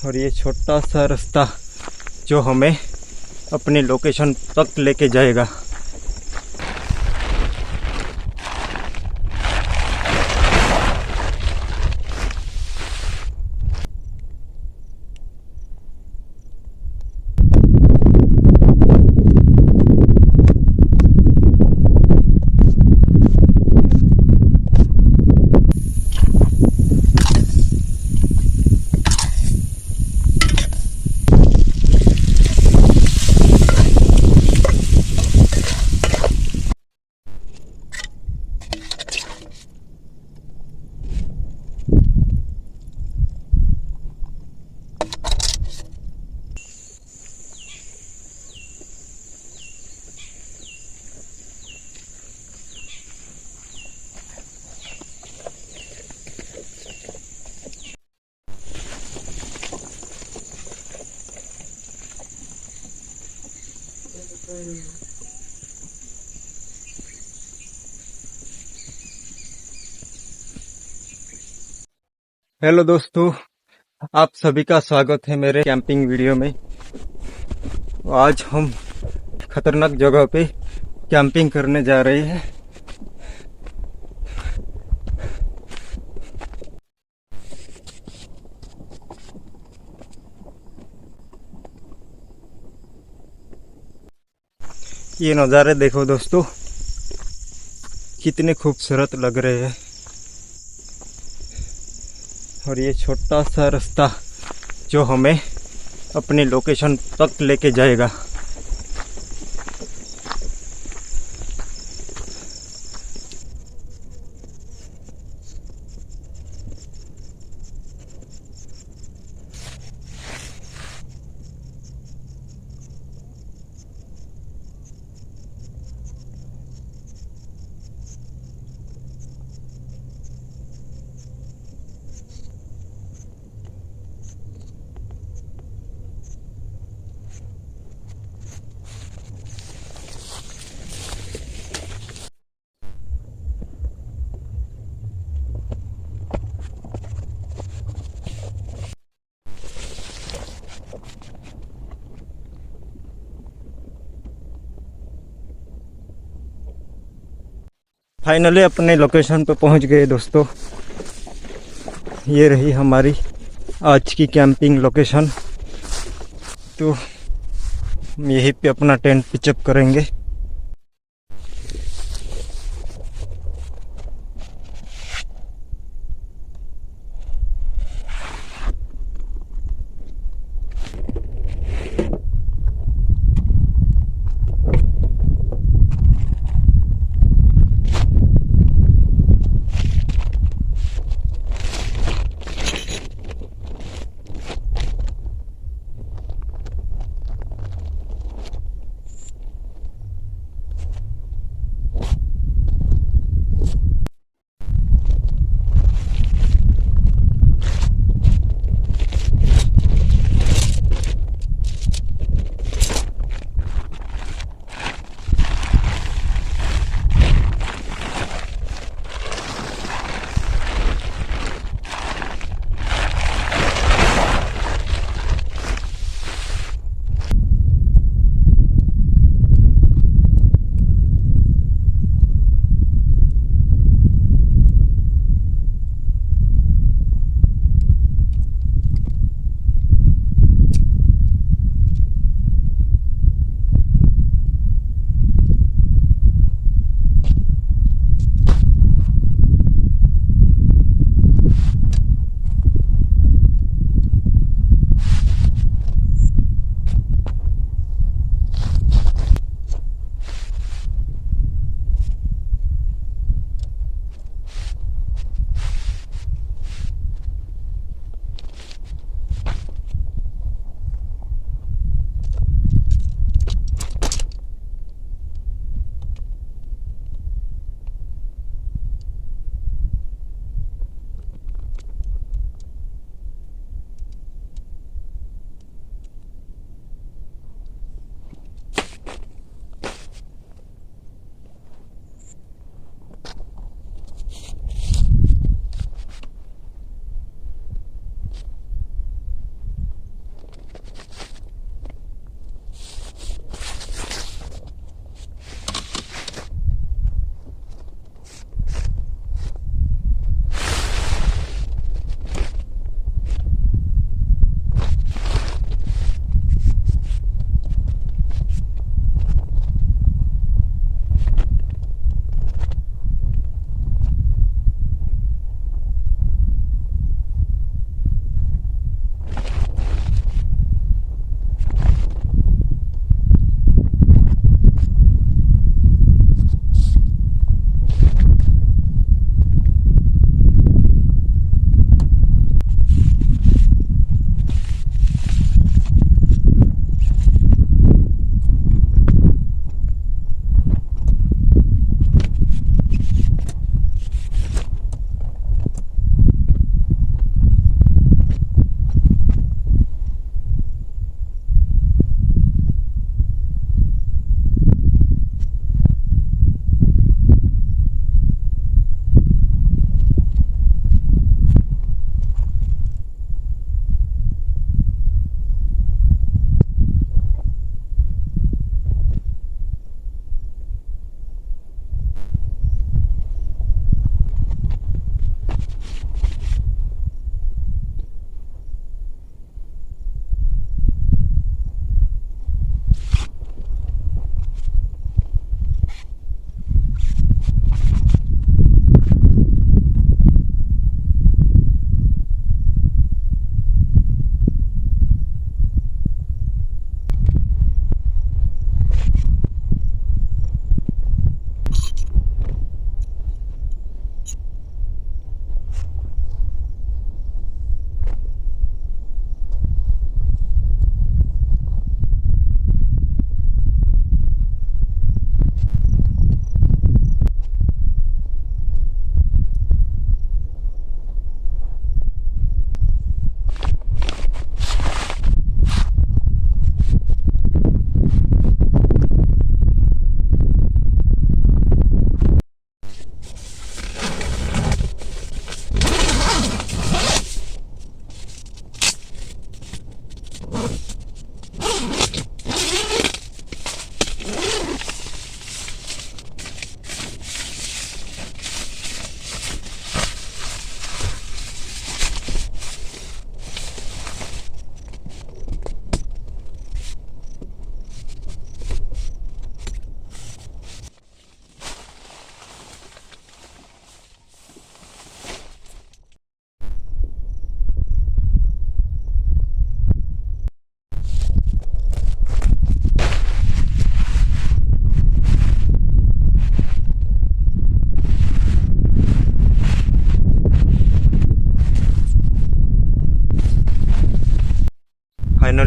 और ये छोटा सा रास्ता जो हमें अपनी लोकेशन तक लेके जाएगा। हेलो दोस्तों, आप सभी का स्वागत है मेरे कैंपिंग वीडियो में। आज हम खतरनाक जगह पे कैंपिंग करने जा रहे हैं। ये नज़ारे देखो दोस्तों, कितने खूबसूरत लग रहे हैं। और ये छोटा सा रास्ता जो हमें अपनी लोकेशन तक लेके जाएगा। फाइनली अपने लोकेशन पे पहुंच गए दोस्तों। ये रही हमारी आज की कैंपिंग लोकेशन। तो यहीं पे अपना टेंट पिचअप करेंगे।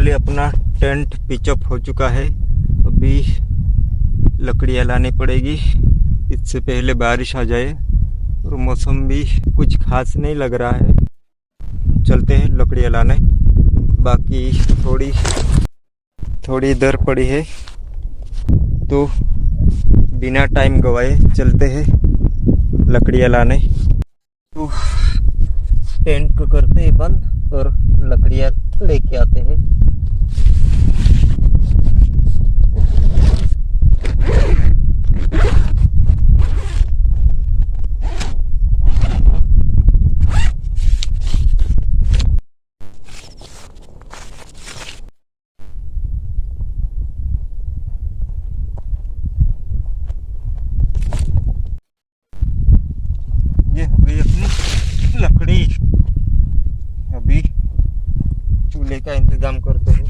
फाइनली अपना टेंट पिचअप हो चुका है। अभी लकड़ियाँ लानी पड़ेगी, इससे पहले बारिश आ जाए, और मौसम भी कुछ खास नहीं लग रहा है। चलते हैं लकड़ियाँ लाने। बाकी थोड़ी इधर पड़ी है, तो बिना टाइम गवाए चलते हैं लकड़ियाँ लाने। तो टेंट को करते हैं बंद और लकड़ियाँ लेके आते हैं। ये हो गई अपनी लकड़ी। अभी चूल्हे का इंतजाम करते हैं।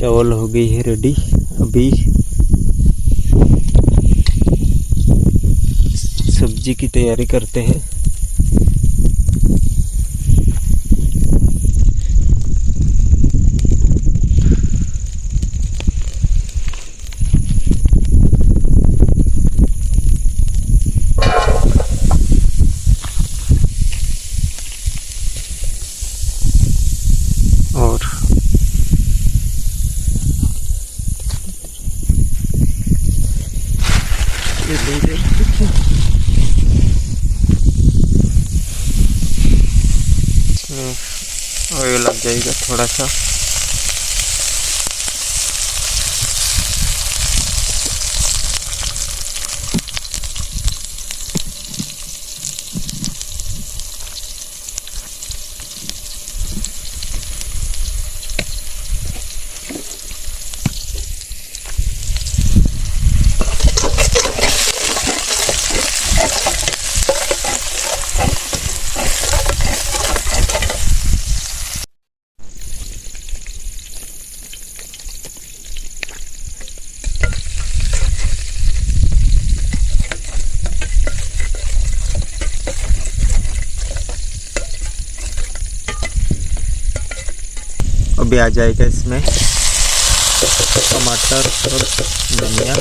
चावल हो गई है रेडी। अभी सब्जी की तैयारी करते हैं। और ऑयल लग जाएगा थोड़ा सा। अभी आ जाएगा इसमें टमाटर और धनिया।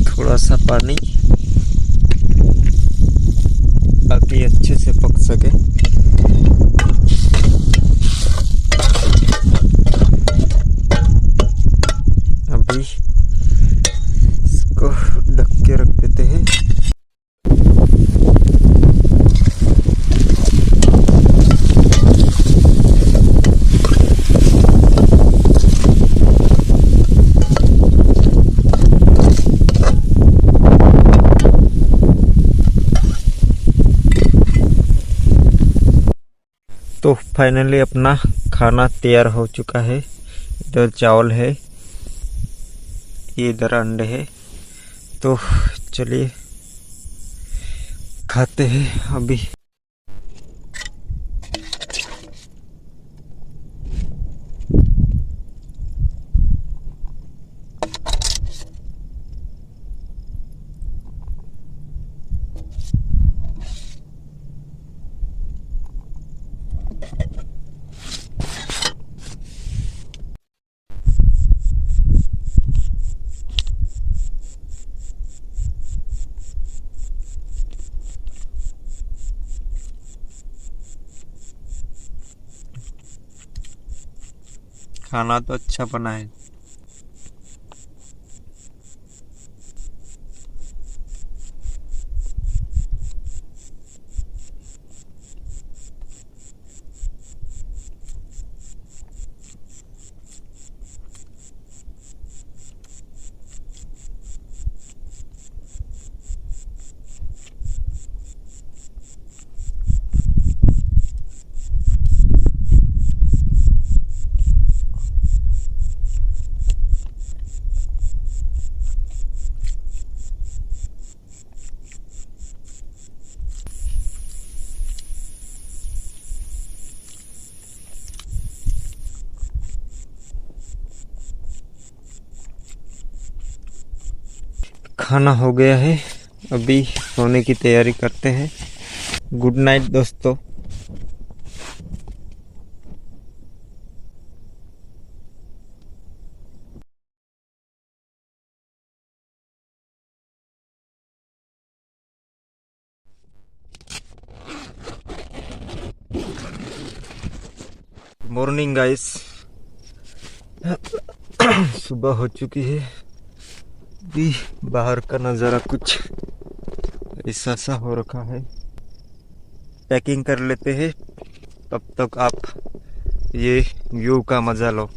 थोड़ा सा पानी ताकि अच्छे से पक सके। अभी इसको ढक के रख देते हैं। तो फाइनली अपना खाना तैयार हो चुका है। इधर चावल है, ये इधर अंडे है। तो चलिए खाते हैं अभी। खाना तो अच्छा बना है। खाना हो गया है, अभी सोने की तैयारी करते हैं। गुड नाइट दोस्तों। मॉर्निंग गाइस, सुबह हो चुकी है। भी बाहर का नज़ारा कुछ ऐसा सा हो रखा है। पैकिंग कर लेते हैं, तब तक आप ये व्यू का मजा लो।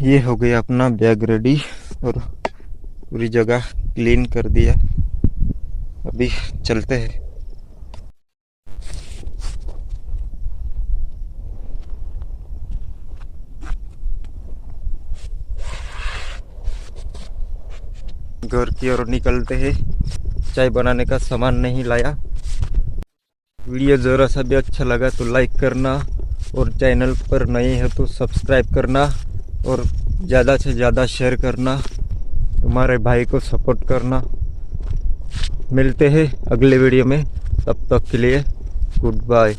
ये हो गया अपना बैग रेडी और पूरी जगह क्लीन कर दिया। अभी चलते हैं। घर की ओर निकलते हैं। चाय बनाने का सामान नहीं लाया। वीडियो ज़रा सा भी अच्छा लगा तो लाइक करना, और चैनल पर नए हो तो सब्सक्राइब करना, और ज़्यादा से ज़्यादा शेयर करना। तुम्हारे भाई को सपोर्ट करना। मिलते हैं अगले वीडियो में, तब तक के लिए गुड बाय।